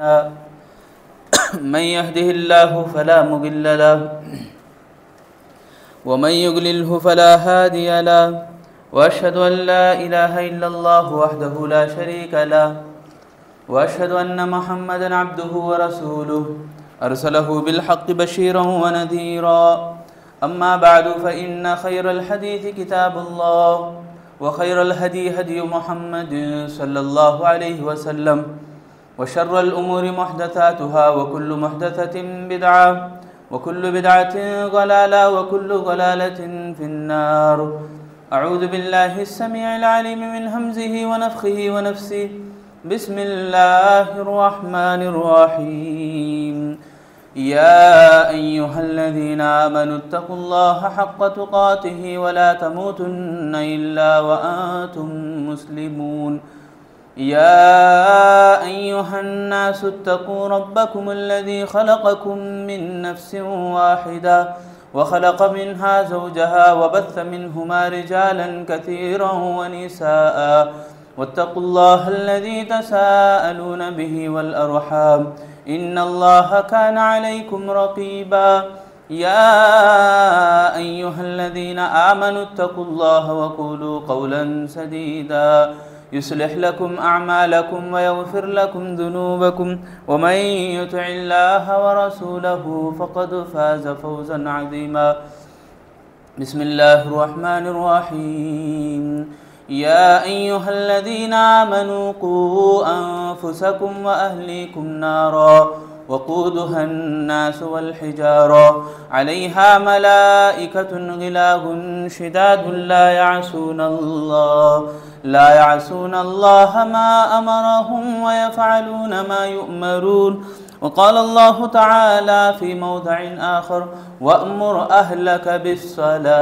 मन यहदिहिल्लाहु फला मुदिल्ल लहु व मन युद्लिल्हु फला हादिय लहु व अशहदु अन ला इलाहा इल्लल्लाहु वहदहु ला शरीक लहु व अशहदु अन्न मुहम्मदन अब्दुहु व रसूलुहु अरसलहु बिलहक्कि बशीरन व नज़ीरा। अम्मा बअदु फ़इन्न खैरल हदीस किताबुल्लाह व खैरल हदी हदी मुहम्मद सल्लल्लाहु अलैहि वसल्लम व शर्रल उमूरि मुहदसातुहा व कुल्लु मुहदसतिन बिदअह व कुल्लु बिदअतिन ज़लाला व कुल्लु ज़लालतिन फिन्नार। अऊज़ु बिल्लाहिस समीइल अलीम मिन हमज़िहि व नफ़्ख़िहि व नफ़्सिहि। बिस्मिल्लाहिर रहमानिर रहीम। या अय्युहल्लज़ीना आमनुत्तक़ुल्लाहा हक़्क़ तुक़ातिहि व ला तमूतुन्ना इल्ला व अंतुम मुस्लिमून। या अय्युहन्नासु इत्तक़ू रब्बकुमुल्लज़ी ख़लक़कुम मिन नफ़्सिन वाहिदा व ख़लक़ मिन्हा ज़ौजहा व बस्स मिन्हुमा रिजालन कसीरन व निसाअ वत्तक़ुल्लाहल्लज़ी तसाअलून बिही वल अर्हाम इन्नल्लाहा काना अलैकुम रक़ीबा। या अय्युहल्लज़ीना आमनुत्तक़ुल्लाहा व क़ूलू क़ौलन सदीदा युस्लिह लकुम अअमालकुम व यग़फ़िर लकुम ज़ुनूबकुम व मन युतिइल्लाहा व रसूलहु फ़क़द फ़ाज़ फ़ौज़न अज़ीमा। बिस्मिल्लाहिर रहमानिर रहीम। या अय्युहल्लज़ीना आमनू क़ू अन्फ़ुसकुम व अहलीकुम नारा वक़ूदुहा अन्नासु वल हिजारा अलैहा मलाइकतुन ग़िलाज़ुन शिदादुन ला यअसूनल्लाह मा अमरहुम व यफ़अलून मा युअमरून। वक़ाल अल्लाहु तआला फ़ी मौज़िइन आख़र वअमुर अहलक बिस्सलाह।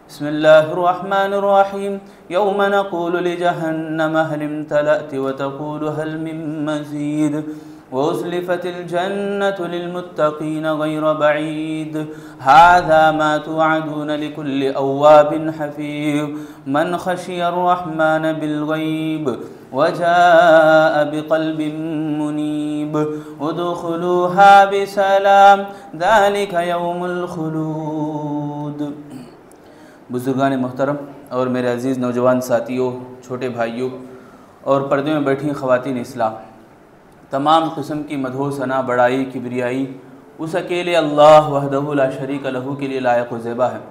बिस्मिल्लाहिर रहमानिर रहीम। यौम नक़ूलु लिजहन्नम हल इम्तलअति व तक़ूलु हल मिन मज़ीद व उज़्लिफ़तिल जन्नतु लिलमुत्तक़ीन ग़ैर बईद हाज़ा मा तुअदून लिकुल्लि अव्वाबिन हफ़ीज़ मन ख़शियर रहमान बिलग़ैब व जाअ बिक़ल्बिन मुनीब उदख़ुलूहा बिसलाम ज़ालिक यौमुल ख़ुलूद। बुज़ुर्गान मोहतरम और मेरे अज़ीज़ नौजवान साथियों, छोटे भाइयों और पर्दे में बैठी ख़वातीन इस्लाम, तमाम किस्म की मदहो सना बड़ाई किबरियाई उस अकेले अल्लाह वहदहु ला शरीक लहू के लिए लायक व ज़ेबा है,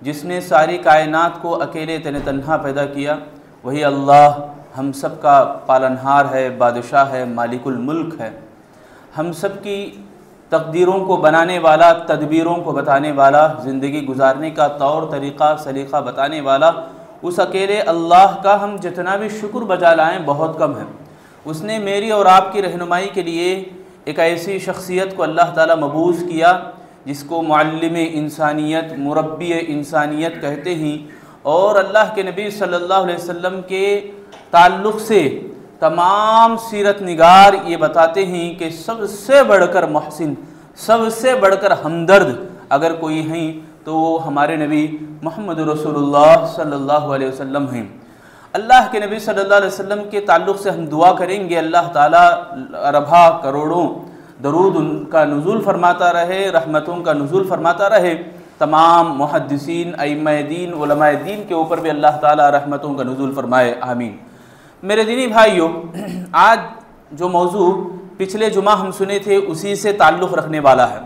जिसने सारी कायनात को अकेले तन्हा पैदा किया। वही अल्लाह हम सब का पालनहार है, बादशाह है, मालिकुल मुल्क है, हम सब की तकदीरों को बनाने वाला, तदबीरों को बताने वाला, ज़िंदगी गुजारने का तौर तरीक़ा सलीक़ा बताने वाला। उस अकेले अल्लाह का हम जितना भी शुक्र बजा लाएँ बहुत कम है। उसने मेरी और आपकी रहनुमाई के लिए एक ऐसी शख्सियत को अल्लाह ताला मबूस किया जिसको मुअल्लिम इंसानियत, मुरब्बी इंसानियत कहते हैं। और अल्लाह के नबी सल्लल्लाहु अलैहि वसल्लम के ताल्लुक़ से तमाम सीरत निगार ये बताते हैं कि सबसे बढ़कर मोहसिन, सबसे बढ़कर हमदर्द अगर कोई हैं तो वो हमारे नबी मोहम्मद रसूलुल्लाह सल्लल्लाहु अलैहि वसल्लम हैं। अल्लाह के नबी सल्लल्लाहु अलैहि वसल्लम के ताल्लुक़ से हम दुआ करेंगे अल्लाह ताला अरबा करोड़ों दरूद उनका नुज़ूल फरमाता रहे, रहमतों का नुज़ूल फरमाता रहे। तमाम मुहद्दिसीन, अइम्माए दीन, उलमाए दीन के ऊपर भी अल्लाह ताला रहमतों का नुज़ूल फरमाए, आमीन। मेरे दीनी भाइयों, आज जो मौजू पिछले जुमा हम सुने थे उसी से ताल्लुक़ रखने वाला है।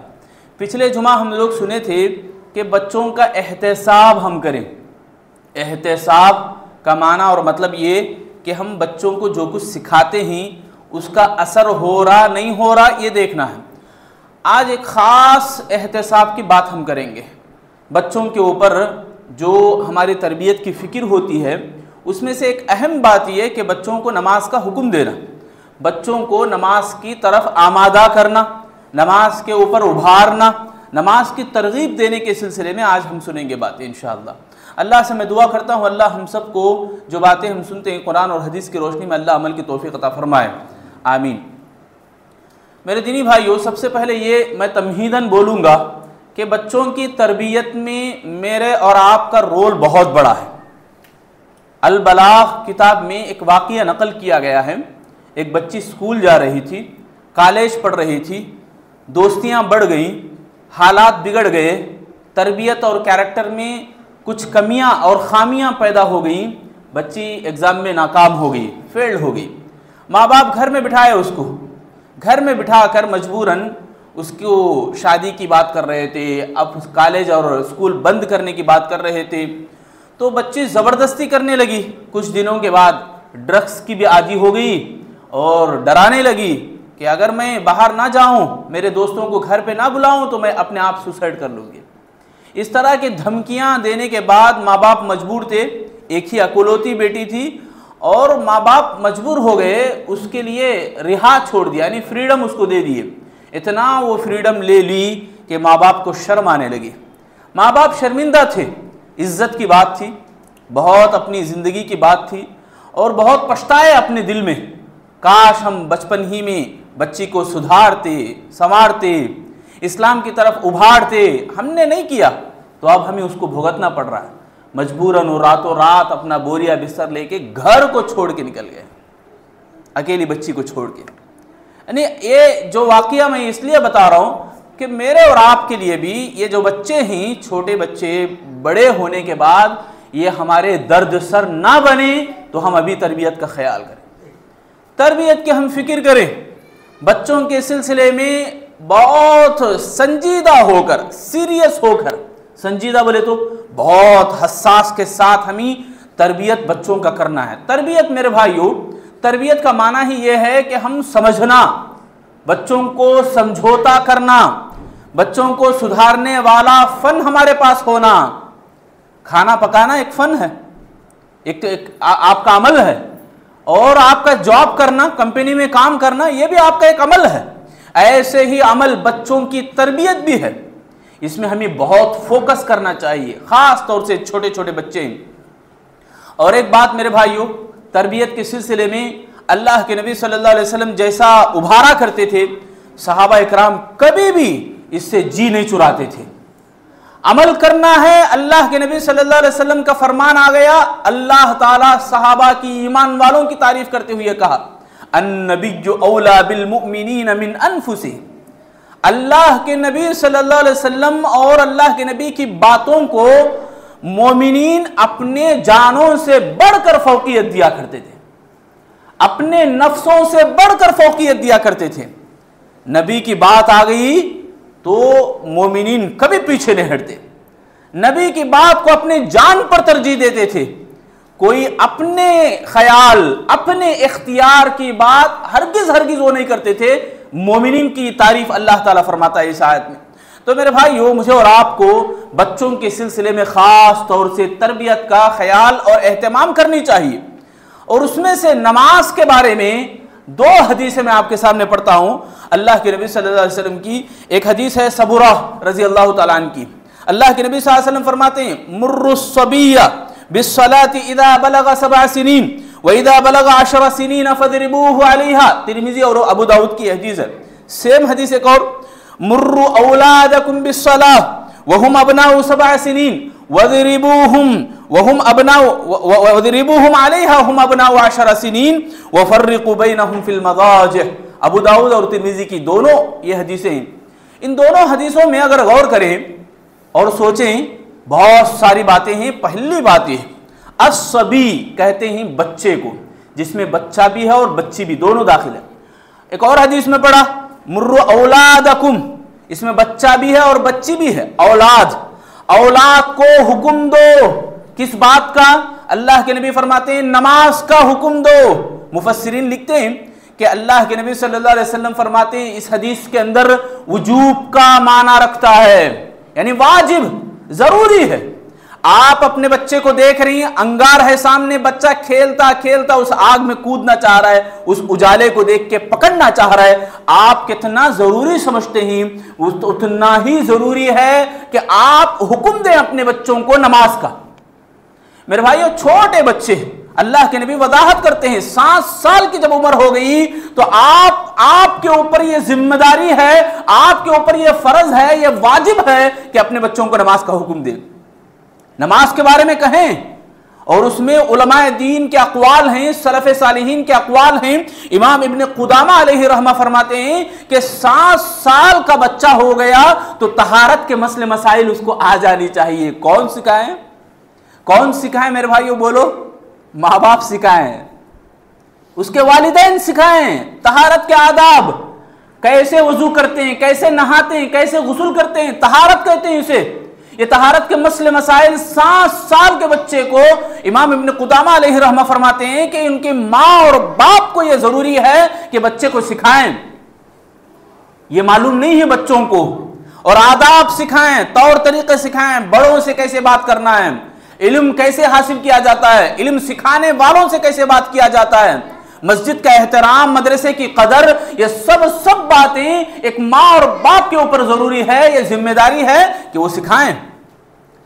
पिछले जुमा हम लोग सुने थे कि बच्चों का एहतसाब हम करें। एहतसाब का माना और मतलब ये कि हम बच्चों को जो कुछ सिखाते हैं उसका असर हो रहा नहीं हो रहा ये देखना है। आज एक ख़ास एहतसाब की बात हम करेंगे। बच्चों के ऊपर जो हमारी तरबियत की फ़िक्र होती है उसमें से एक अहम बात यह है कि बच्चों को नमाज का हुक्म देना, बच्चों को नमाज की तरफ आमादा करना, नमाज के ऊपर उभारना, नमाज की तरगीब देने के सिलसिले में आज हम सुनेंगे बातें इंशाअल्लाह। अल्लाह से मैं दुआ करता हूँ अल्लाह हम सब को जो बातें हम सुनते हैं कुरान और हदीस की रोशनी में अल्लाह अमल की तौफीक अता फरमाए, आमीन। मेरे दीनी भाइयों, सबसे पहले ये मैं तमहीदन बोलूँगा कि बच्चों की तरबियत में मेरे और आपका रोल बहुत बड़ा है। अल बलाग़ किताब में एक वाक़िया नकल किया गया है। एक बच्ची स्कूल जा रही थी, कॉलेज पढ़ रही थी, दोस्तियां बढ़ गईं, हालात बिगड़ गए, तरबियत और कैरेक्टर में कुछ कमियां और खामियां पैदा हो गईं, बच्ची एग्ज़ाम में नाकाम हो गई, फेल हो गई। माँ बाप घर में बिठाए उसको, घर में बिठाकर मजबूरन उसको शादी की बात कर रहे थे, अब कॉलेज और स्कूल बंद करने की बात कर रहे थे। तो बच्ची ज़बरदस्ती करने लगी। कुछ दिनों के बाद ड्रग्स की भी आदी हो गई और डराने लगी कि अगर मैं बाहर ना जाऊं, मेरे दोस्तों को घर पे ना बुलाऊं, तो मैं अपने आप सुसाइड कर लूँगी। इस तरह की धमकियां देने के बाद माँ बाप मजबूर थे, एक ही अकुलौती बेटी थी और माँ बाप मजबूर हो गए, उसके लिए रिहा छोड़ दिया, यानी फ्रीडम उसको दे दिए। इतना वो फ्रीडम ले ली कि माँ बाप को शर्म आने लगी। माँ बाप शर्मिंदा थे, इज्जत की बात थी, बहुत अपनी ज़िंदगी की बात थी और बहुत पछताए अपने दिल में, काश हम बचपन ही में बच्ची को सुधारते, संवारते, इस्लाम की तरफ उभारते। हमने नहीं किया तो अब हमें उसको भुगतना पड़ रहा है। मजबूरन वो रातों रात अपना बोरिया बिस्तर लेके घर को छोड़ के निकल गए, अकेली बच्ची को छोड़ के। यानी ये जो वाकया मैं इसलिए बता रहा हूँ कि मेरे और आपके लिए भी ये जो बच्चे हैं, छोटे बच्चे, बड़े होने के बाद ये हमारे दर्द सर ना बने, तो हम अभी तरबियत का ख्याल करें, तरबियत की हम फिक्र करें। बच्चों के सिलसिले में बहुत संजीदा होकर, सीरियस होकर, संजीदा बोले तो बहुत हसास के साथ हमें तरबियत बच्चों का करना है। तरबियत मेरे भाइयों, तरबियत का माना ही यह है कि हम समझना, बच्चों को समझौता करना, बच्चों को सुधारने वाला फन हमारे पास होना। खाना पकाना एक फन है, एक आपका अमल है, और आपका जॉब करना, कंपनी में काम करना, यह भी आपका एक अमल है। ऐसे ही अमल बच्चों की तरबियत भी है, इसमें हमें बहुत फोकस करना चाहिए, खास तौर से छोटे छोटे बच्चे। और एक बात मेरे भाइयों, तरबियत के सिलसिले में अल्लाह के नबी सल्लल्लाहु अलैहि वसल्लम जैसा उभारा करते थे, सहाबा इकराम कभी भी इससे जी नहीं चुराते थे। अमल करना है, अल्लाह के नबी सल्लल्लाहु अलैहि वसल्लम का फरमान आ गया, अल्लाह ताला सहाबा की, ईमान वालों की तारीफ करते हुए कहा, अन्नबिय्यु औला बिल मुमिनीन मिन अनफुसिहिम। अल्लाह के नबी सल्लल्लाहु अलैहि वसल्लम और अल्लाह के नबी की बातों को मोमिनीन अपने जानों से बढ़कर फौकियत दिया करते थे, अपने नफ्सों से बढ़कर फौकियत दिया करते थे। नबी की बात आ गई तो मोमिनीन कभी पीछे नहीं हटते, नबी की बात को अपने जान पर तरजीह देते थे। कोई अपने ख्याल, अपने इख्तियार की बात हरगिज हरगिज वो नहीं करते थे। मोमिनीन की तारीफ अल्लाह ताला फरमाता है इस आयत में। तो मेरे भाइयों, मुझे और आपको बच्चों के सिलसिले में खास तौर से तरबियत का ख्याल और एहतमाम करनी चाहिए। और उसमें से नमाज के बारे में दो हदीसें मैं आपके सामने पढ़ता हूं। अल्लाह के नबी सल्लल्लाहु अलैहि वसल्लम की एक हदीस है सबूरा रजी अल्लाह तआला अन्हु की। अल्लाह के नबी सल्लल्लाहु अलैहि वसल्लम फरमाते हैं, मुर्रुस्सबिय्या बिस्सलाति इदा बलगा 7 सिनीन व इदा बलगा 10 सिनीन फदरिबूहु अलैहा। तिरमिजी और अबू दाऊद की हदीस है। सेम हदीस एक और, मुर्रु औलादकुम बिस्सलाह वहुम अबनाउ 7 सिनीन वदरिबूहुम वहुम अबनाउ वदरिबूहुम अलैहा हुम अबनाउ 10 सिनीन वफर्रिकू बैनहुम फिल मदाजिह। अबू दाऊद और तिरमिजी की दोनों ये हदीसें हैं। इन दोनों हदीसों में अगर गौर करें और सोचें, बहुत सारी बातें हैं। पहली बात है, अस्सबी कहते हैं बच्चे को, जिसमें बच्चा भी है और बच्ची भी, दोनों दाखिल है। एक और हदीस में पढ़ा, मुर्रु औलादकुम, इसमें बच्चा भी है और बच्ची भी है। औलाद, औलाद को हुक्म दो, किस बात का? अल्लाह के नबी फरमाते हैं नमाज का हुक्म दो। मुफस्सिरीन लिखते हैं कि अल्लाह के नबी सल्लल्लाहु अलैहि वसल्लम फरमाते हैं इस हदीस के अंदर वजूब का माना रखता है, यानी वाजिब, जरूरी है। आप अपने बच्चे को देख रही हैं, अंगार है सामने, बच्चा खेलता खेलता उस आग में कूदना चाह रहा है, उस उजाले को देख के पकड़ना चाह रहा है। आप कितना जरूरी समझते हैं, उतना ही जरूरी है कि आप हुक्म दें अपने बच्चों को नमाज का। मेरे भाइयों, छोटे बच्चे, अल्लाह के नबी वजाहत करते हैं 7 साल की जब उम्र हो गई तो आपके ऊपर यह जिम्मेदारी है, आपके ऊपर यह फर्ज है, यह वाजिब है कि अपने बच्चों को नमाज का हुक्म दें, नमाज के बारे में कहें। और उसमें उलमाए दीन के अक़वाल हैं, सलफ़े सालिहीन के अक़वाल हैं। इमाम इब्न क़ुदामा अलैहि रहमा फरमाते हैं कि 7 साल का बच्चा हो गया तो तहारत के मसले मसाइल उसको आ जानी चाहिए। कौन सिखाए? कौन सिखाए मेरे भाइयों? बोलो। माँ बाप सिखाएं, उसके वालिदैन सिखाएं तहारत के आदाब, कैसे वजू करते हैं, कैसे नहाते हैं, कैसे गुस्ल करते हैं, तहारत कहते हैं इसे। ये तहारत के मसले मसाइल 7 साल के बच्चे को इमाम इब्न क़ुदामा अलैहि रहमा फरमाते हैं कि उनकी माँ और बाप को यह जरूरी है कि बच्चे को सिखाएं। ये मालूम नहीं है बच्चों को, और आदाब सिखाएं, तौर तरीके सिखाएं, बड़ों से कैसे बात करना है, इल्म कैसे हासिल किया जाता है, इल्म सिखाने वालों से कैसे बात किया जाता है, मस्जिद का एहतराम, मदरसे की कदर, ये सब बातें एक माँ और बाप के ऊपर जरूरी है। ये जिम्मेदारी है कि वो सिखाएं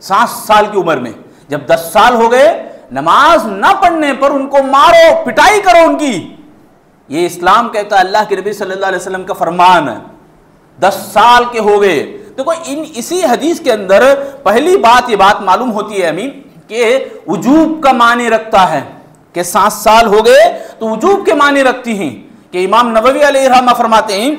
7 साल की उम्र में। जब 10 साल हो गए, नमाज ना पढ़ने पर उनको मारो, पिटाई करो उनकी। ये इस्लाम कहता है, अल्लाह के नबी सल्लल्लाहु अलैहि वसल्लम का फरमान है। 10 साल के हो गए। देखो इसी हदीस के अंदर पहली बात ये बात मालूम होती है हमें कि वजूब का माने रखता है कि 7 साल हो गए तो वजूब के माने रखती हैं। कि इमाम नबवी अलैहि रहमा फरमाते हैं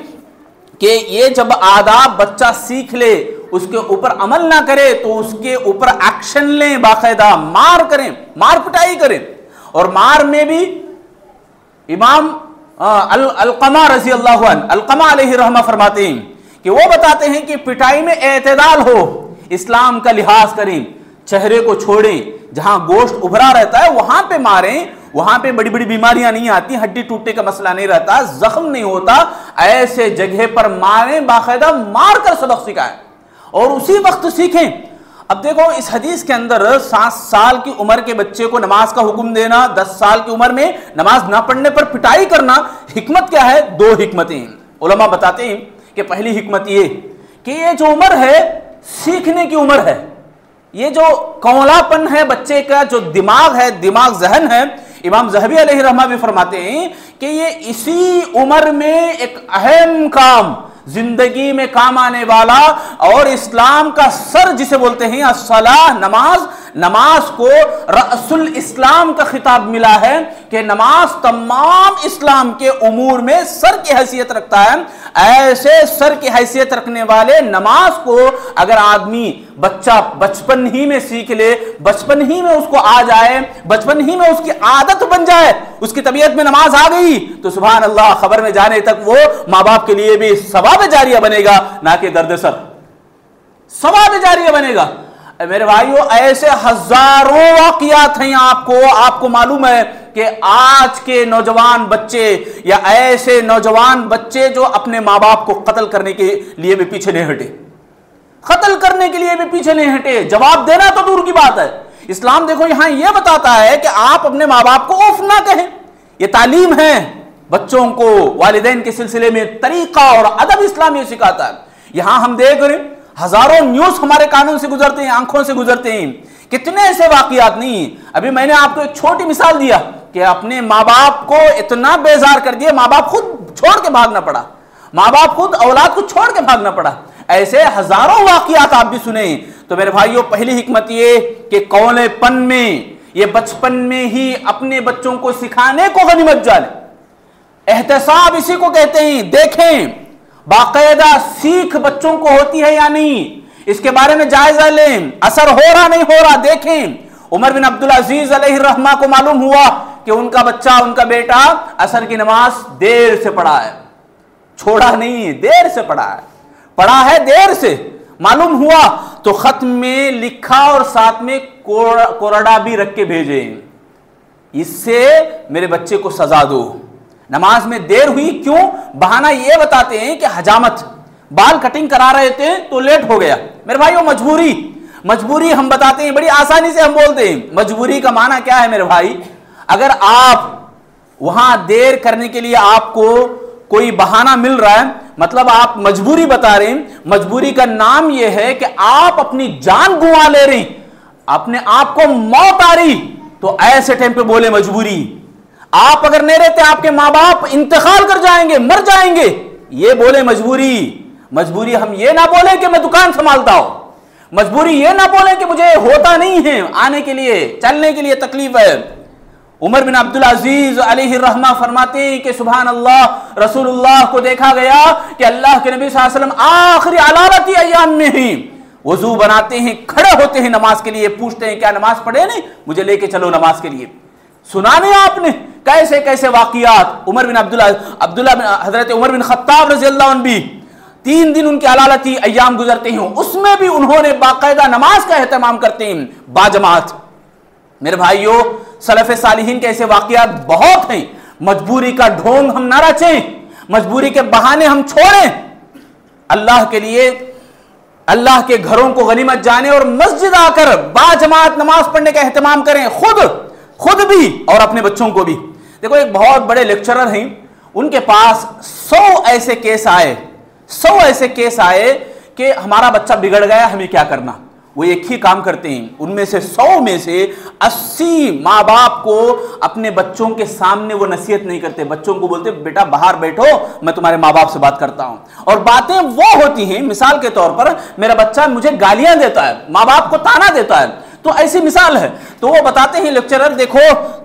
कि ये जब आदाब बच्चा सीख ले, उसके ऊपर अमल ना करे तो उसके ऊपर एक्शन लें, बाकायदा मार करें, मार पिटाई करें। और मार में भी इमाम अलकमा रजी अल्लाह अन्हु, अलकमा अलैहि रहमा फरमाते हैं कि वो बताते हैं कि पिटाई में एतदाल हो, इस्लाम का लिहाज करें, चेहरे को छोड़ें, जहां गोश्त उभरा रहता है वहां पे मारें, वहां पे बड़ी बड़ी बीमारियां नहीं आती, हड्डी टूटने का मसला नहीं रहता, जख्म नहीं होता, ऐसे जगह पर मारें, बाकायदा मार कर सबक सिखाएं और उसी वक्त सीखें। अब देखो इस हदीस के अंदर 7 साल की उम्र के बच्चे को नमाज का हुक्म देना, 10 साल की उम्र में नमाज ना पढ़ने पर पिटाई करना, हिकमत क्या है? 2 हिकमतें उलमा बताते हैं कि पहली हिकमत ये कि ये जो उम्र है सीखने की उम्र है। ये जो कौलापन है बच्चे का, जो दिमाग है, दिमाग जहन है, इमाम ज़हबी अलैहि रहमा भी फरमाते हैं कि ये इसी उम्र में एक अहम काम, जिंदगी में काम आने वाला और इस्लाम का सर जिसे बोलते हैं अस्सलाह, नमाज, नमाज को रअसुल इस्लाम का खिताब मिला है कि नमाज तमाम इस्लाम के उमूर में सर की हैसियत रखता है। ऐसे सर की हैसियत रखने वाले नमाज को अगर आदमी बच्चा बचपन ही में सीख ले, बचपन ही में उसको आ जाए, बचपन ही में उसकी आदत बन जाए, उसकी तबीयत में नमाज आ गई तो सुभान अल्लाह, खबर में जाने तक वो माँ बाप के लिए भी सवाब जारिया बनेगा, ना कि दर्द-ए-सर, सवाब जारिया बनेगा। मेरे भाइयों ऐसे हजारों वाकयात हैं आपको मालूम है कि आज के नौजवान बच्चे या ऐसे नौजवान बच्चे जो अपने माँ बाप को कत्ल करने के लिए भी पीछे नहीं हटे, कत्ल करने के लिए भी पीछे नहीं हटे। जवाब देना तो दूर की बात है। इस्लाम देखो यहां यह बताता है कि आप अपने माँ बाप को उफ ना कहें। यह तालीम है बच्चों को, वालिदैन के सिलसिले में तरीका और अदब इस्लाम ये सिखाता है। यहां हम देख रहे हैं हजारों न्यूज हमारे कानों से गुजरते हैं, आंखों से गुजरते हैं, कितने ऐसे वाकयात नहीं। अभी मैंने आपको एक छोटी मिसाल दिया कि अपने माँ बाप को इतना बेजार कर दिया, माँ बाप खुद छोड़ के भागना पड़ा, माँ बाप खुद औलाद को छोड़ के भागना पड़ा। ऐसे हजारों वाकयात आप भी सुने। तो मेरे भाइयों पहली हिकमत ये कि कौलेपन में, ये बचपन में ही अपने बच्चों को सिखाने को गनीमत जाने, एहतसाब इसी को कहते हैं। देखें बाकायदा सीख बच्चों को होती है या नहीं, इसके बारे में जायजा लें, असर हो रहा नहीं हो रहा देखें। उमर बिन अब्दुल अजीज अलैहि रहमा को मालूम हुआ कि उनका बच्चा, उनका बेटा असर की नमाज देर से पढ़ा है, छोड़ा नहीं, देर से पढ़ा है देर से मालूम हुआ तो खत में लिखा और साथ में कोरडा भी रख के भेजे, इससे मेरे बच्चे को सजा दो। नमाज में देर हुई क्यों? बहाना ये बताते हैं कि हजामत, बाल कटिंग करा रहे थे तो लेट हो गया। मेरे भाइयों मजबूरी हम बताते हैं, बड़ी आसानी से हम बोलते हैं। मजबूरी का माना क्या है मेरे भाई? अगर आप वहां देर करने के लिए आपको कोई बहाना मिल रहा है, मतलब आप मजबूरी बता रहे हैं। मजबूरी का नाम यह है कि आप अपनी जान गुआ ले रहे, अपने आप को मौत आ रही, तो ऐसे टाइम पे बोले मजबूरी। आप अगर नहीं रहते आपके मां बाप इंतकाल कर जाएंगे, मर जाएंगे, ये बोले मजबूरी। मजबूरी हम ये ना बोले कि मैं दुकान संभालता हूं, मजबूरी ये ना बोले कि मुझे होता नहीं है आने के लिए, चलने के लिए तकलीफ है। उमर बिन अब्दुल अजीज अलैहि रहमा फरमाते हैं कि सुभान अल्लाह, रसूलुल्लाह को देखा गया कि अल्लाह के नबी सल्लल्लाहु अलैहि वसल्लम आखिरी अलालती अय्याम में ही वजू बनाते हैं, खड़े होते हैं नमाज के लिए, पूछते हैं क्या नमाज पढ़े नहीं, मुझे लेके चलो नमाज के लिए। सुना नहीं आपने कैसे कैसे वाकियात। उमर बिन हजरत उमर बिन खत्ताब रज़ियल्लाहु अन्हु भी 3 दिन उनके अलालती अय्याम गुजरते हैं, उसमें भी उन्होंने बाकायदा नमाज का एहतमाम करते हैं बाजमात। मेरे भाइयों, सलफ़े सालिहीन के ऐसे वाकियात बहुत हैं। मजबूरी का ढोंग हम ना रचें, मजबूरी के बहाने हम छोड़ें। अल्लाह के लिए अल्लाह के घरों को गनीमत जाने और मस्जिद आकर बाजमात नमाज पढ़ने का एहतमाम करें, खुद भी और अपने बच्चों को भी। देखो, एक बहुत बड़े लेक्चरर हैं, उनके पास 100 ऐसे केस आए कि हमारा बच्चा बिगड़ गया, हमें क्या करना। वो एक ही काम करते हैं, उनमें से 100 में से 80 माँ बाप को अपने बच्चों के सामने वो नसीहत नहीं करते। बच्चों को बोलते बेटा बाहर बैठो, मैं तुम्हारे माँ बाप से बात करता हूं। और बातें वो होती हैं, मिसाल के तौर पर मेरा बच्चा मुझे गालियां देता है, माँ बाप को ताना देता है, तो ऐसी मिसाल है। तो वो बताते हैं लेक्चरर, देखो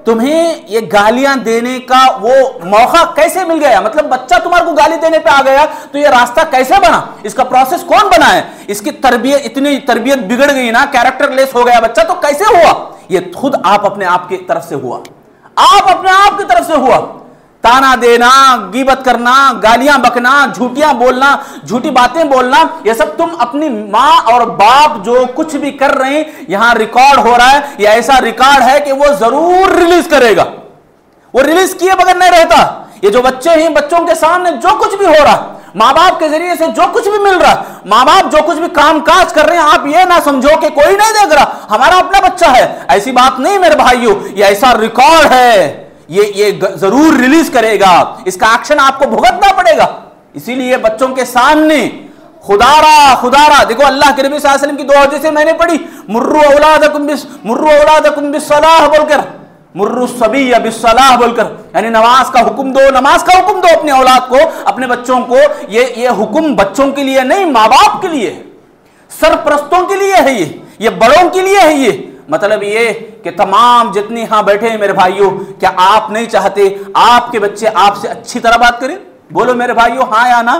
तुम्हें ये गालियां देने का वो मौका कैसे मिल गया, मतलब बच्चा तुम्हारे को गाली देने पे आ गया तो ये रास्ता कैसे बना, इसका प्रोसेस कौन बना है, इसकी तरबियत, इतनी तरबियत बिगड़ गई ना, कैरेक्टरलेस हो गया बच्चा, तो कैसे हुआ। ये खुद आप अपने आप की तरफ से हुआ, आप अपने आप की तरफ से हुआ। ताना देना, गीबत करना, गालियां बकना, झूठियां बोलना, झूठी बातें बोलना, ये सब तुम अपनी माँ और बाप जो कुछ भी कर रहे हैं, यहां रिकॉर्ड हो रहा है। ये ऐसा रिकॉर्ड है कि वो जरूर रिलीज करेगा, वो रिलीज किए बगैर नहीं रहता। ये जो बच्चे हैं, बच्चों के सामने जो कुछ भी हो रहा, माँ बाप के जरिए से जो कुछ भी मिल रहा, माँ बाप जो कुछ भी काम काज कर रहे हैं, आप ये ना समझो कि कोई नहीं देख रहा, हमारा अपना बच्चा है, ऐसी बात नहीं मेरे भाइयों। ये ऐसा रिकॉर्ड है, ये जरूर रिलीज करेगा, इसका एक्शन आपको भुगतना पड़ेगा। इसीलिए बच्चों के सामने खुदारा देखो, अल्लाह के नबी सल्लल्लाहु अलैहि वसल्लम की 2 हदीसें मैंने पढ़ी, मुर्रू औलादकुम बिस्सलाह बोलकर, मुर्रू सबिय्य बिस्सलाह बोलकर, यानी नमाज का हुक्म दो अपने औलाद को, अपने बच्चों को। ये हुक्म बच्चों के लिए नहीं, माँ बाप के लिए है, सरप्रस्तों के लिए है, ये बड़ों के लिए है। ये मतलब ये कि तमाम जितने यहां बैठे हैं मेरे भाइयों, क्या आप नहीं चाहते आपके बच्चे आपसे अच्छी तरह बात करें? बोलो मेरे भाइयों, हाँ या ना?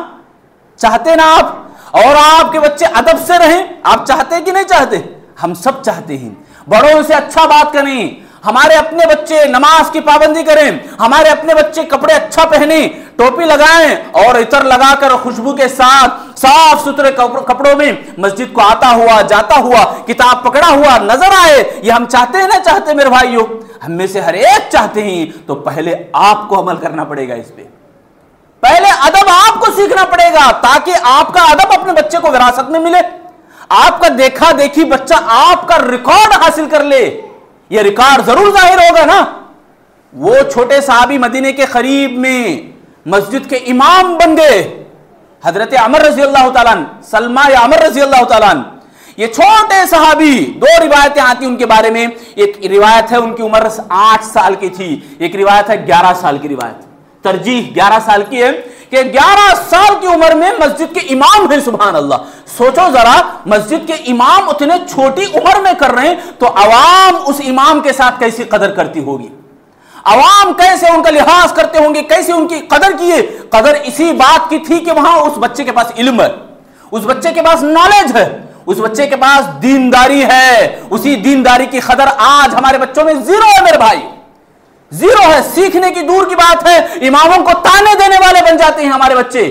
चाहते ना आप? और आपके बच्चे अदब से रहें, आप चाहते कि नहीं चाहते? हम सब चाहते हैं बड़ों से अच्छा बात करें, हमारे अपने बच्चे नमाज की पाबंदी करें, हमारे अपने बच्चे कपड़े अच्छा पहने, टोपी लगाएं और इतर लगाकर खुशबू के साथ साफ सुथरे कपड़ों में मस्जिद को आता हुआ जाता हुआ, किताब पकड़ा हुआ नजर आए। ये हम चाहते हैं ना चाहते मेरे भाइयों? हम में से हर एक चाहते हैं। तो पहले आपको अमल करना पड़ेगा इस पे, पहले अदब आपको सीखना पड़ेगा, ताकि आपका अदब अपने बच्चे को विरासत में मिले। आपका देखा देखी बच्चा आपका रिकॉर्ड हासिल कर ले, यह रिकॉर्ड जरूर जाहिर होगा ना। वो छोटे साहबी मदीने के करीब में मस्जिद के इमाम बन गए, हजरत अमर रजी अल्लाह तआला अन्हु, सलमा या अमर रजी अल्लाह तआला अन्हु। ये छोटे सहाबी, 2 रिवायतें आती उनके बारे में। एक रिवायत है उनकी उम्र 8 साल की थी, एक रिवायत है 11 साल की रिवायत, तरजीह 11 साल की है कि 11 साल की उम्र में मस्जिद के इमाम हैं। सुभान अल्लाह, सोचो जरा, मस्जिद के इमाम उतने छोटी उम्र में कर रहे हैं, तो अवाम उस इमाम के साथ कैसी कदर करती होगी, अवाम कैसे उनका लिहाज करते होंगे, कैसे उनकी कदर किए। कदर इसी बात की थी कि वहां उस बच्चे के पास इल्म है, उस बच्चे के पास नॉलेज है, उस बच्चे के पास दीनदारी है। उसी दीनदारी की कदर आज हमारे बच्चों में जीरो है मेरे भाई, जीरो है। सीखने की दूर की बात है, इमामों को ताने देने वाले बन जाते हैं हमारे बच्चे,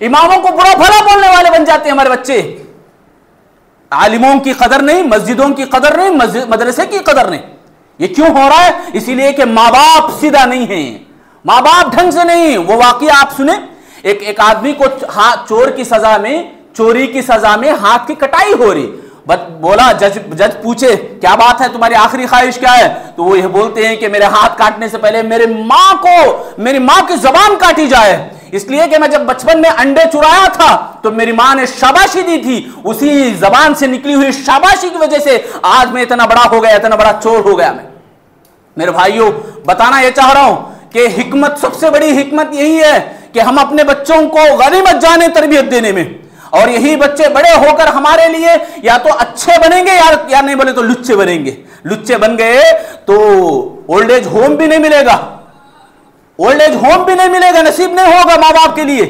इमामों को बुरा भला बोलने वाले बन जाते हैं हमारे बच्चे। आलिमों की कदर नहीं, मस्जिदों की कदर नहीं, मदरसे की कदर नहीं। ये क्यों हो रहा है? इसीलिए कि माँ बाप सीधा नहीं है, माँ बाप ढंग से नहीं। वो वाकया आप सुने, एक आदमी को चोरी की सजा में हाथ की कटाई हो रही, बोला जज पूछे क्या बात है, तुम्हारी आखिरी ख्वाहिश क्या है? तो वो ये बोलते हैं कि मेरे हाथ काटने से पहले मेरी माँ की जबान काटी जाए, इसलिए कि मैं जब बचपन में अंडे चुराया था तो मेरी माँ ने शाबाशी दी थी, उसी जबान से निकली हुई शाबाशी की वजह से आज मैं इतना बड़ा हो गया, इतना बड़ा चोर हो गया। मैं मेरे भाइयों बताना यह चाह रहा हूं कि हिकमत, सबसे बड़ी हिकमत यही है कि हम अपने बच्चों को गनीमत जाने तरबियत देने में, और यही बच्चे बड़े होकर हमारे लिए या तो अच्छे बनेंगे या नहीं बोले तो लुच्चे बनेंगे। लुच्चे बन गए तो ओल्ड एज होम भी नहीं मिलेगा, ओल्ड एज होम भी नहीं मिलेगा, नसीब नहीं होगा मां बाप के लिए।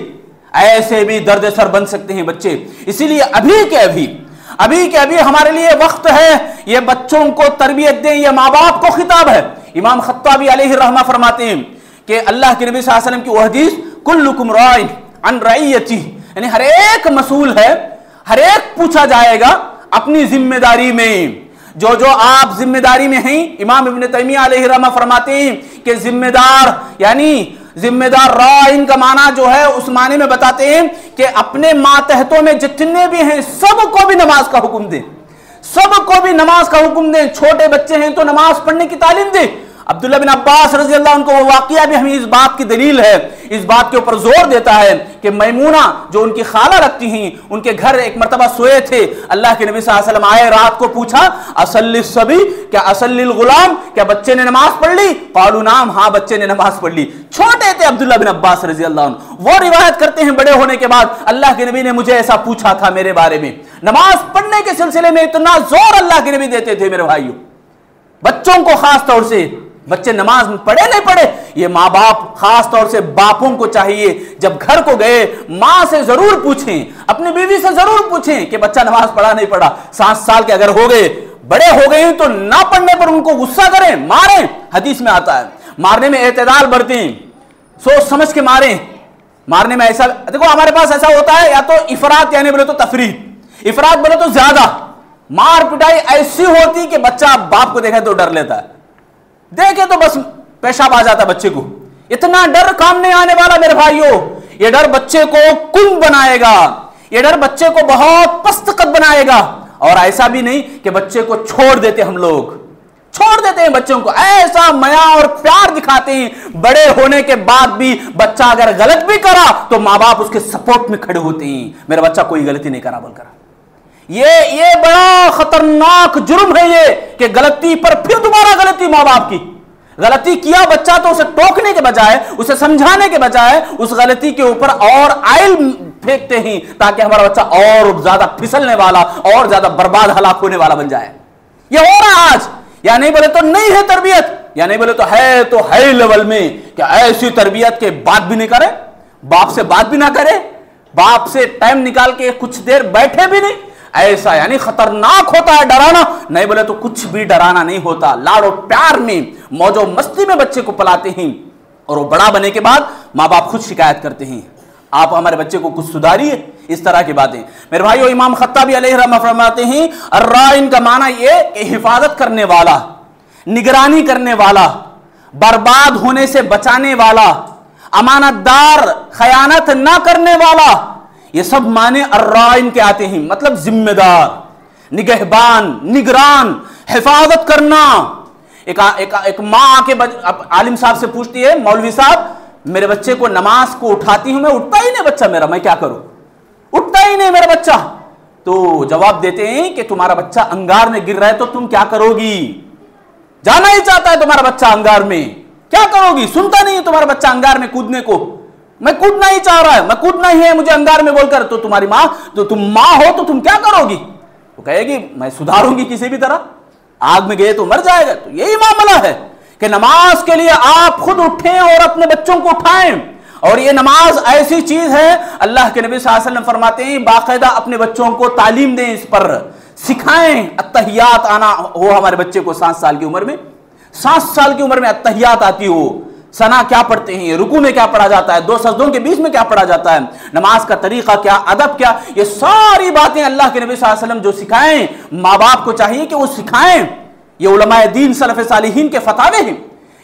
ऐसे भी दर्द सर बन सकते हैं बच्चे। इसीलिए अभी के अभी हमारे लिए वक्त है, ये बच्चों को तरबियत दें, ये मां बाप को खिताब है। इमाम खत्ताबी अलैहि रहमा फरमाते हैं कि अल्लाह के नबी सल्लल्लाहु अलैहि वसल्लम की वो हदीस, कुल्लुकुम राइन अन रइयती, यानी हर एक मसूल है, हर एक पूछा जाएगा अपनी जिम्मेदारी में। जो जो आप जिम्मेदारी में हैं, इमाम इब्न तैमिया अलैहि रहमा फरमाते हैं कि जिम्मेदार, यानी जिम्मेदार राइन का माना जो है उस माने में बताते हैं कि अपने मातहतों में जितने भी हैं सबको भी नमाज का हुक्म दें, सबको भी नमाज का हुक्म दें। छोटे बच्चे हैं तो नमाज पढ़ने की तालीम दें। अब्दुल्ला बिन अब्बास रज़ी अल्लाह अन्हु, वो वाक़या भी हमें इस बात की दलील है, इस बात के ऊपर जोर देता है कि मैमूना जो उनकी खाला लगती हैं, उनके घर एक मरतबा सोए थे, अल्लाह के नबी सल्लल्लाहु अलैहि वसल्लम आए, रात को पूछा असल्लि सबी, क्या असल्लिल गुलाम, क्या बच्चे ने नमाज पढ़ ली? कालू नाम, हाँ बच्चे ने नमाज पढ़ ली। छोटे थे अब्दुल्ला बिन अब्बास रज़ी अल्लाह अन्हु, वो रिवायत करते हैं बड़े होने के बाद, अल्लाह के नबी ने मुझे ऐसा पूछा था मेरे बारे में। नमाज पढ़ने के सिलसिले में इतना जोर अल्लाह के नबी देते थे मेरे भाइयों, बच्चों को खास तौर से। बच्चे नमाज पढ़े नहीं पढ़े, ये माँ बाप खास तौर से बापों को चाहिए जब घर को गए माँ से जरूर पूछें, अपनी बीवी से जरूर पूछें कि बच्चा नमाज पढ़ा नहीं पढ़ा। 7 साल के अगर हो गए, बड़े हो गए तो ना पढ़ने पर उनको गुस्सा करें, मारें। हदीस में आता है मारने में एतदाल बरतें, सोच समझ के मारें। मारने में ऐसा, देखो हमारे पास ऐसा होता है, या तो इफरात यानी बोले तो तफरीक, इफरात बोले तो ज्यादा मार पिटाई ऐसी होती कि बच्चा बाप को देखे तो डर लेता है, देखे तो बस पेशाब आ जाता बच्चे को। इतना डर काम नहीं आने वाला मेरे भाइयों। ये डर बच्चे को कुंभ बनाएगा, ये डर बच्चे को बहुत पस्त कद बनाएगा। और ऐसा भी नहीं कि बच्चे को छोड़ देते, हम लोग छोड़ देते हैं बच्चों को, ऐसा माया और प्यार दिखाते हैं। बड़े होने के बाद भी बच्चा अगर गलत भी करा तो माँ बाप उसके सपोर्ट में खड़े होते हैं, मेरा बच्चा कोई गलती नहीं करा बोलकर। ये बड़ा खतरनाक जुर्म है ये कि गलती पर फिर दोबारा गलती। माँ बाप की गलती किया बच्चा तो उसे टोकने के बजाय, उसे समझाने के बजाय उस गलती के ऊपर और आइल फेंकते हैं ताकि हमारा बच्चा और ज्यादा फिसलने वाला और ज्यादा बर्बाद हलाक होने वाला बन जाए। ये हो रहा आज, या नहीं बोले तो नहीं है तरबियत, या नहीं बोले तो है लेवल में। क्या ऐसी तरबियत के बात भी नहीं करे, बाप से बात भी ना करे, बाप से टाइम निकाल के कुछ देर बैठे भी नहीं, ऐसा यानी खतरनाक होता है डराना। नहीं बोले तो कुछ भी डराना नहीं होता, लाड़ो प्यार में मौजो मस्ती में बच्चे को पलाते हैं और वो बड़ा बने के बाद माँ बाप खुद शिकायत करते हैं, आप हमारे बच्चे को कुछ सुधारिए, इस तरह की बातें। मेरे भाइयों, इमाम खत्ताबी अलैहि रहमा फरमाते हैं अर्राइन का माना ये कि हिफाजत करने वाला, निगरानी करने वाला, बर्बाद होने से बचाने वाला, अमानतदार, खयानत ना करने वाला, ये सब माने अर्राइन के आते हैं। मतलब जिम्मेदार, निगहबान, निगरान, हिफाजत करना। एक माँ आके आलिम साहब से पूछती है, मौलवी साहब मेरे बच्चे को नमाज को उठाती हूं मैं, उठता ही नहीं बच्चा मेरा, मैं क्या करूं, उठता ही नहीं मेरा बच्चा। तो जवाब देते हैं कि तुम्हारा बच्चा अंगार में गिर रहा है तो तुम क्या करोगी, जाना ही चाहता है तुम्हारा बच्चा अंगार में, क्या करोगी, सुनता नहीं है तुम्हारा बच्चा अंगार में कूदने को, मैं कूदना ही चाह रहा है, मैं कूदना ही है मुझे अंगार में बोलकर। तो तुम्हारी मां, तो तुम मां हो तो तुम क्या करोगी, तो कहेगी मैं सुधारूंगी किसी भी तरह, आग में गए तो मर जाएगा। तो यही मामला है कि नमाज के लिए आप खुद उठें और अपने बच्चों को उठाएं। और ये नमाज ऐसी चीज है, अल्लाह के नबी सल्लल्लाहु अलैहि वसल्लम फरमाते हैं बाकायदा अपने बच्चों को तालीम दें, इस पर सिखाएं। अत्तहियात आना हो हमारे बच्चे को 7 साल की उम्र में, 7 साल की उम्र में अत्तहियात आती हो, सना क्या पढ़ते हैं, रुकू में क्या पढ़ा जाता है, 2 सजदों के बीच में क्या पढ़ा जाता है, नमाज का तरीका क्या, अदब क्या, ये सारी बातें अल्लाह के नबी सल्लल्लाहु अलैहि वसल्लम जो सिखाएं, माँ बाप को चाहिए कि वो सिखाएं। ये उलमाए दीन सलफ़ सालिहीन के फतावे हैं,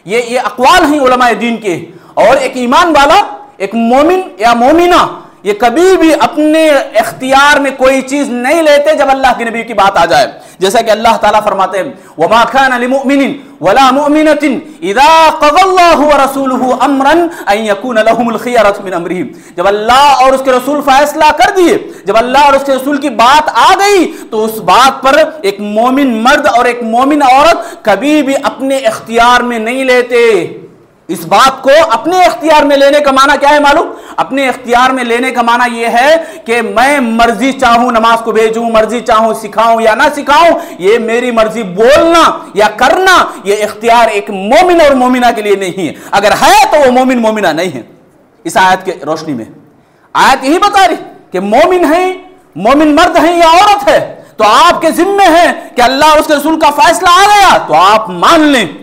ये अक़वाल हैं उलमाए दीन के। और एक ईमान वाला, एक मोमिन या मोमिना, ये कभी भी अपने इख्तियार में कोई चीज नहीं लेते जब अल्लाह के नबी की बात आ जाए। जैसा कि अल्लाह ताला फरमाते हैं वमा कान लिमुमिनिन वला मुमिनतिन इज़ा क़ज़ल्लाहु व रसूलुहु अम्रन अन यकून लहुमुल खियरतु मिन अम्रिहिम। जब अल्लाह और उसके रसूल फैसला कर दिए, जब अल्लाह और उसके रसूल की बात आ गई, तो उस बात पर एक मोमिन मर्द और एक मोमिन औरत कभी भी अपने इख्तियार में नहीं लेते। इस बात को अपने इख्तियार में लेने का माना क्या है मालूम? अपने इख्तियार में लेने का माना यह है कि मैं मर्जी चाहूं नमाज को भेजूं, मर्जी चाहूं सिखाऊं या ना सिखाऊं, ये मेरी मर्जी, बोलना या करना ये इख्तियार एक मोमिन और मोमिना के लिए नहीं है। अगर है तो वो मोमिन मोमिना नहीं है। इस आयत के रोशनी में आयत यही बता रही कि मोमिन है, मोमिन मर्द है या औरत है, तो आपके जिम्मे है कि अल्लाह उसके रसूल का फैसला आ गया तो आप मान लें,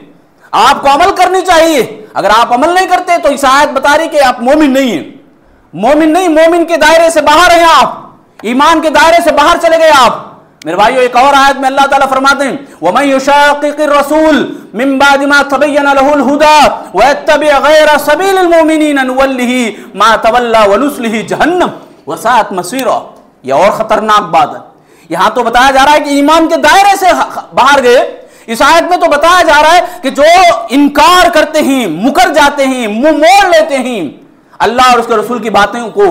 आपको अमल करनी चाहिए। अगर आप अमल नहीं करते तो इस आयत बता रही कि आप मोमिन नहीं है। मोमिन नहीं, मोमिन के दायरे से बाहर हैं आप, ईमान के दायरे से बाहर चले गए आप। मेरे भाइयों, एक और आयत में अल्लाह ताला फरमाते हैं, वमन युशाक़िक़िर रसूल मिन बादि मा तबय्यन लहुल हुदा व यत्तबि गैर सबीलिल मुमिनीन नुवल्लिही मा तवल्ला व नुस्लिही जहन्नम व साअत मसीरा। यह और खतरनाक बात है। यहां तो बताया जा रहा है कि ईमान के दायरे से बाहर गए। इस आयत में तो बताया जा रहा है कि जो इनकार करते हैं, मुकर जाते हैं, मुंह मोड़ लेते हैं, अल्लाह और उसके रसूल की बातों को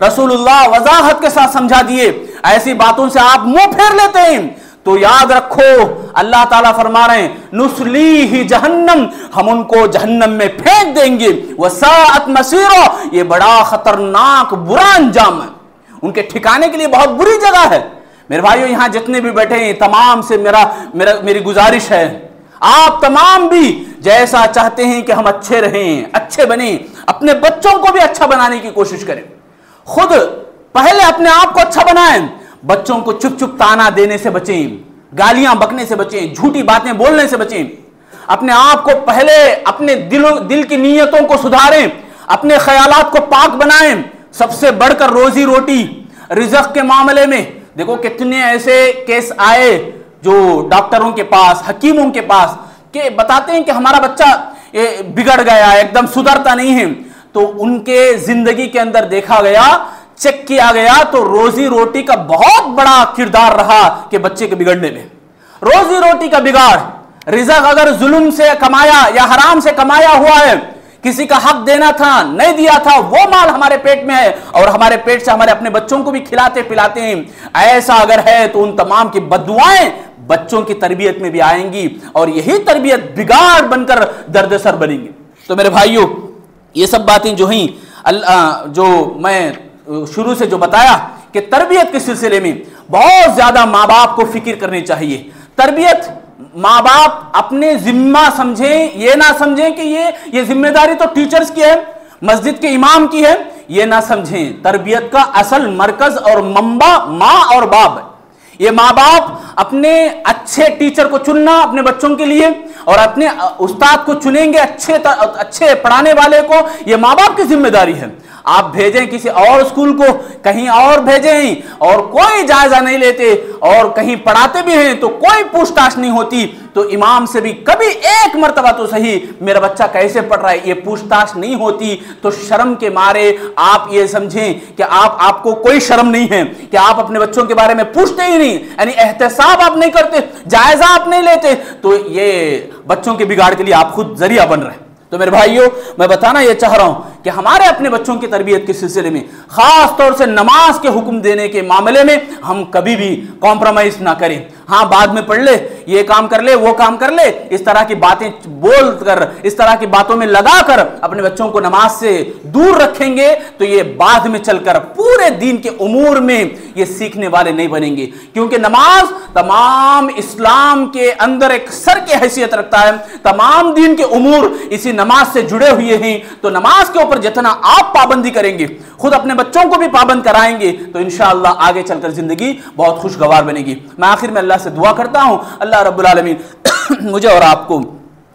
रसूलुल्लाह वजाहत के साथ समझा दिए, ऐसी बातों से आप मुंह फेर लेते हैं, तो याद रखो अल्लाह ताला फरमा रहे हैं नुस्लीही जहन्नम, हम उनको जहन्नम में फेंक देंगे, वसाअत मसीरा, ये बड़ा खतरनाक बुरा अंजाम है, उनके ठिकाने के लिए बहुत बुरी जगह है। मेरे भाइयों, यहां जितने भी बैठे हैं तमाम से मेरी गुजारिश है, आप तमाम भी जैसा चाहते हैं कि हम अच्छे रहें, अच्छे बने, अपने बच्चों को भी अच्छा बनाने की कोशिश करें। खुद पहले अपने आप को अच्छा बनाएं, बच्चों को चुप चुप ताना देने से बचें, गालियां बकने से बचें, झूठी बातें बोलने से बचें। अपने आप को पहले अपने दिल की नीयतों को सुधारें, अपने ख्यालात को पाक बनाएं। सबसे बढ़कर रोजी रोटी, रिज़्क़ के मामले में देखो कितने ऐसे केस आए जो डॉक्टरों के पास, हकीमों के पास, के बताते हैं कि हमारा बच्चा बिगड़ गया, एकदम सुधरता नहीं है। तो उनके जिंदगी के अंदर देखा गया, चेक किया गया तो रोजी रोटी का बहुत बड़ा किरदार रहा कि बच्चे के बिगड़ने में। रोजी रोटी का बिगाड़, रिज़्क़ अगर जुल्म से कमाया या हराम से कमाया हुआ है, किसी का हक देना था, नहीं दिया था, वो माल हमारे पेट में है और हमारे पेट से हमारे अपने बच्चों को भी खिलाते पिलाते हैं, ऐसा अगर है तो उन तमाम की बद्दुआएं बच्चों की तरबियत में भी आएंगी और यही तरबियत बिगाड़ बनकर दर्दसर बनेंगी। तो मेरे भाइयों, ये सब बातें जो हैं, जो मैं शुरू से जो बताया कि तरबियत के सिलसिले में बहुत ज्यादा माँ बाप को फिक्र करनी चाहिए। तरबियत माँ बाप अपने जिम्मा समझें, ये ना समझें कि ये जिम्मेदारी तो टीचर्स की है, मस्जिद के इमाम की है, ये ना समझें। तरबियत का असल मरकज और मंबा माँ और बाप है। ये माँ बाप अपने अच्छे टीचर को चुनना अपने बच्चों के लिए और अपने उस्ताद को चुनेंगे अच्छे पढ़ाने वाले को, ये माँ बाप की जिम्मेदारी है। आप भेजें किसी और स्कूल को, कहीं और भेजें और कोई जायजा नहीं लेते, और कहीं पढ़ाते भी हैं तो कोई पूछताछ नहीं होती, तो इमाम से भी कभी एक मर्तबा तो सही मेरा बच्चा कैसे पढ़ रहा है ये पूछताछ नहीं होती। तो शर्म के मारे आप ये समझें कि आपको कोई शर्म नहीं है कि आप अपने बच्चों के बारे में पूछते ही नहीं, यानी एहतसाब आप नहीं करते, जायजा आप नहीं लेते, तो ये बच्चों के बिगाड़ के लिए आप खुद जरिया बन रहे हैं। तो मेरे भाइयों, मैं बताना ये चाह रहा हूं कि हमारे अपने बच्चों की तरबियत के सिलसिले में, खास तौर से नमाज के हुक्म देने के मामले में, हम कभी भी कॉम्प्रोमाइज ना करें। हाँ, बाद में पढ़ ले, ये काम कर ले, वो काम कर ले, इस तरह की बातें बोल कर, इस तरह की बातों में लगा कर अपने बच्चों को नमाज से दूर रखेंगे तो ये बाद में चलकर पूरे दीन के उमूर में ये सीखने वाले नहीं बनेंगे। क्योंकि नमाज तमाम इस्लाम के अंदर एक सर की हैसियत रखता है, तमाम दीन के उमूर इसी नमाज से जुड़े हुए हैं। तो नमाज के ऊपर जितना आप पाबंदी करेंगे, खुद अपने बच्चों को भी पाबंद कराएंगे, तो इंशाअल्लाह आगे चलकर जिंदगी बहुत खुशगवार बनेगी। मैं आखिर में अल्लाह से दुआ करता हूं, अल्लाह रब्बुल आलमीन मुझे और आपको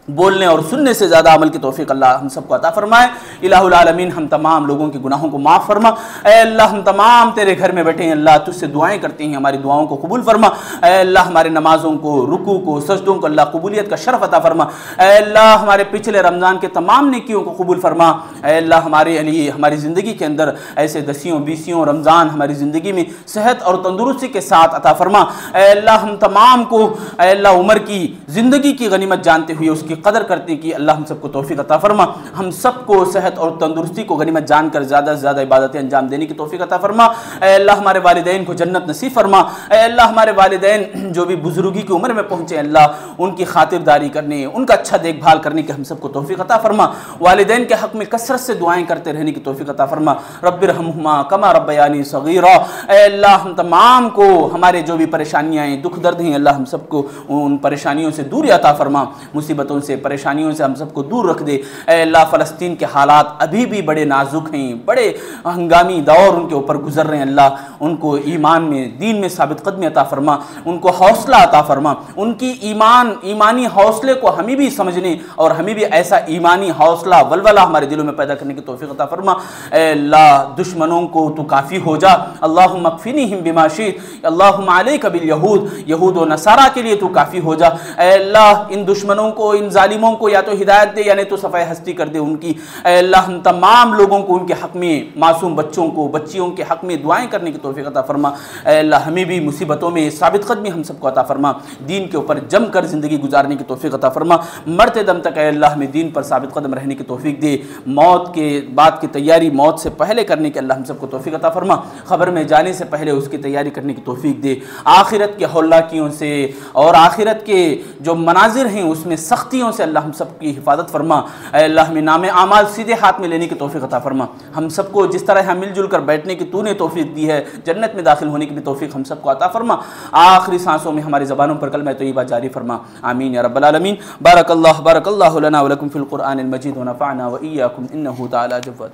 बोलने और सुनने से ज़्यादा अमल की तौफीक अल्लाह हम सबको अता फरमाए। इलाहुल आलमीन हम तमाम लोगों के गुनाहों को माफ़ फरमा। ऐ अल्लाह, हम तमाम तेरे घर में बैठे हैं अल्लाह, तुझसे दुआएं करते हैं, हमारी दुआओं को कबूल फरमा। ऐ अल्लाह, हमारे नमाज़ों को, रुकू को, सजदों को अल्लाह कबूलियत का शरफ अता फरमा। ऐ अल्लाह, हमारे पिछले रमज़ान के तमाम नेकियों को कबूल फरमा। ऐ अल्लाह, हमारे लिए हमारी ज़िंदगी के अंदर ऐसे 10 रमज़ान हमारी ज़िंदगी में सेहत और तंदुरुस्ती के साथ अता फरमा। ऐ अल्लाह, हम तमाम को ऐ अल्लाह उम्र की ज़िंदगी की गनीमत जानते हुए उसकी कदर करने की अल्लाह हम सबको तौफीक अता फरमा। हम सबको सेहत और तंदुरुस्ती को गनीमत जानकर ज़्यादा से ज़्यादा इबादतें अंजाम देने की तौफीक अता फरमा। ऐ अल्लाह हमारे वालिदैन को जन्नत नसीब फरमा। ऐ अल्लाह हमारे वालिदैन जो भी बुजुर्गी की उम्र में पहुँचे अल्लाह उनकी खातिरदारी करने, उनका अच्छा देखभाल करने की हम सबको तौफीक अता फरमा। वालिदैन के हक़ में कसरत से दुआएँ करते रहने की तौफीक अता फरमा। रब्बिरहम्हुमा कमा रब्बयानी सगीरा। ऐ अल्लाह हम तमाम को हमारे जो भी परेशानियाँ हैं, दुख दर्द हैं, अल्लाह हम सबको उन परेशानियों से दूर अता फरमा। मुसीबतों से, परेशानियों से हम सबको दूर रख दे। ऐ अल्लाह फ़लस्तीन के हालात अभी भी बड़े नाजुक हैं, बड़े हंगामी दौर उनके ऊपर गुजर रहे हैं। अल्लाह उनको ईमान में, दीन में साबित कदमी अता फरमा, उनको हौसला अता फरमा। उनकी ईमानी हौसले को हमें भी समझने और हमें भी ऐसा ईमानी हौसला वलवला हमारे दिलों में पैदा करने की तौफीक अता फरमा। ऐ अल्लाह दुश्मनों को तू काफ़ी हो जा। अल्लाहुम्मा अक्फिनीहिम बिमा शि'त। अल्लाहुम्मा अलैका बिल यहूद। यहूद व नसारा के लिए तू काफ़ी हो जा। ऐ अल्लाह इन दुश्मनों को, इन जालिमों को या तो हिदायत दे यानी तो सफ़ाए हस्ती कर दे उनकी। ऐ अल्लाह हम तमाम लोगों को उनके हक़ में, मासूम बच्चों को, बच्चियों के हक़ में दुआएं करने की तौफीक अता फरमा। ऐ अल्लाह हमें भी मुसीबतों में साबित कदमी हम सबको अता फरमा। दीन के ऊपर जम कर ज़िंदगी गुजारने की तौफीक अता फरमा। मरते दम तक ऐ अल्लाह हमें दीन पर साबित कदम रहने की तौफीक दे। मौत के बाद की तैयारी मौत से पहले करने की अल्लाह हम सबको तौफीक अता फरमा। ख़बर में जाने से पहले उसकी तैयारी करने की तौफीक दे। आखिरत के हौलाकियों से और आखिरत के जो मनाजिर हैं उसमें सख्तियों से अल्लाह हम सब की हिफाजत फरमा। ऐ अल्लाह हमें नाम आमाल सीधे हाथ में लेने की तौफीक अता फरमा। हम सबको जिस तरह यहाँ मिलजुल कर बैठने की तूने तौफीक दी है, जन्नत में दाखिल होने की भी तौफीक हम सबको अता फरमा। आखिरी सांसों में हमारी ज़बानों पर कलमा तय्यबा जारी फरमा। आमीन या रब्बल आलमीन। बारकल्लाहु लना व लकुम फ़िल क़ुरआनिल मजीद व नफ़अना व इय्याकुम इन्नहु तआला जव्वाद।